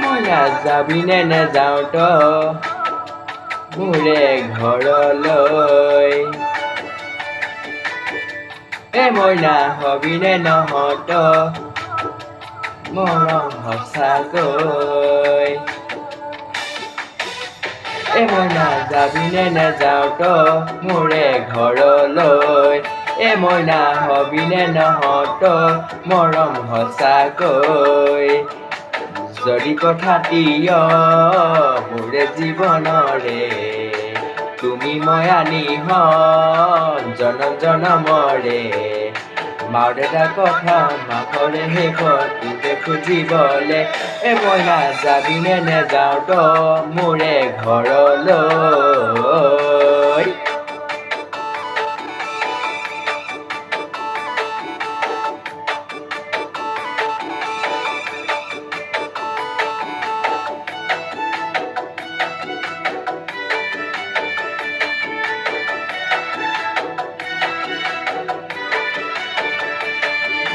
মই নাযাবিনে নেযাওঁ তো মোৰে ঘৰলৈ মই নাহবিনে নহত মৰম সঁচাকৈ মই নাযাবিনে নেযাওঁ তো মোৰে ঘৰলৈ মই নাহবিনে নহত মৰম সঁচাকৈ যদি কথাটিয় মোৰে জীৱনৰে তুমি মই আনি হম জনম জনমৰে মা দেউতাৰ কথা মাকৰে শেষত তোকে খুজিবলে মই নাযাবিনে নেযাওঁ তো মোৰে ঘৰলৈ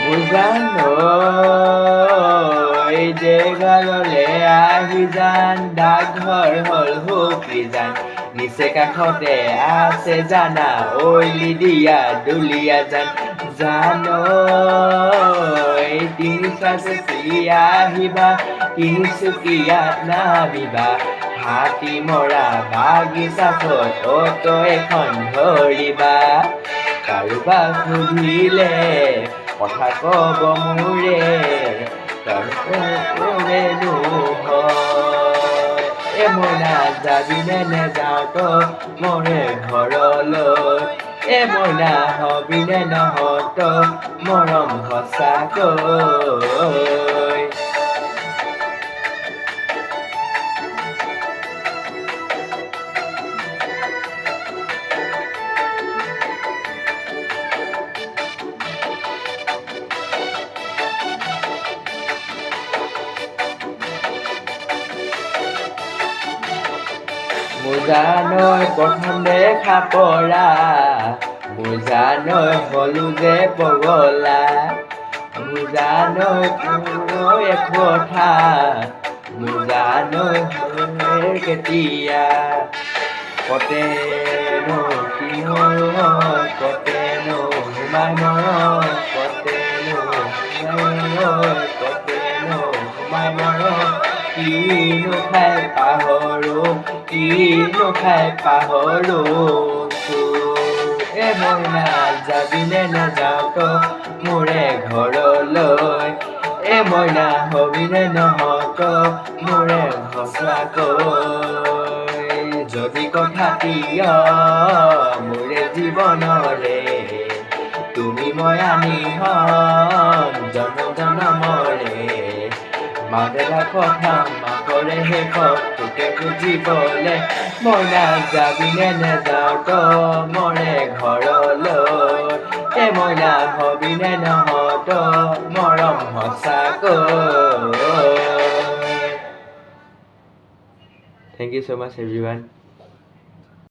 বুজানৈ দেগাললে আহি যান ডাকঘৰ হল হুকি যান নিচে কাষতে আছে জানা ঐলি দিয়া দুলীয়া যান জানৈ তিনিচুকীয়া আহিবা তিনিচুকীয়াত নামিবা হাতী মৰা বাগিচাত অটো এখন ধৰিবা কাৰোবাক সুধিলে কথা কব মোৰে মই নাযাবিনে নেযাওঁ তো মোৰে ঘৰলৈ মই নাহবিনে নহত মৰম সঁচাকৈ জানৈ প্ৰথম দেখা পৰা জানৈ হলো যে পগলা জানৈ পুৰৈ কথা জানৈ কেতিয়া কতেনো কি কতেনো সোমাই মৰম কতেনো সোমাই মৰম কিনো খাই পাহৰো মই নাযাবিনে নেযাওঁ তো মোৰে ঘৰলৈ মই নাহবিনে নহত মোৰে সঁচাকৈ যদি কথাটিয় মোৰে জীৱনৰে তুমি মই আনি হম জনম জনমৰে মা দেউতাৰ কথা মাকৰে শেষত তোকে খুজিবলে মই নাযাবিনে নেযাওঁ তো মোৰে ঘৰলৈ মই নাহবিনে নহত মৰম সঁচাকৈ Thank you so much everyone.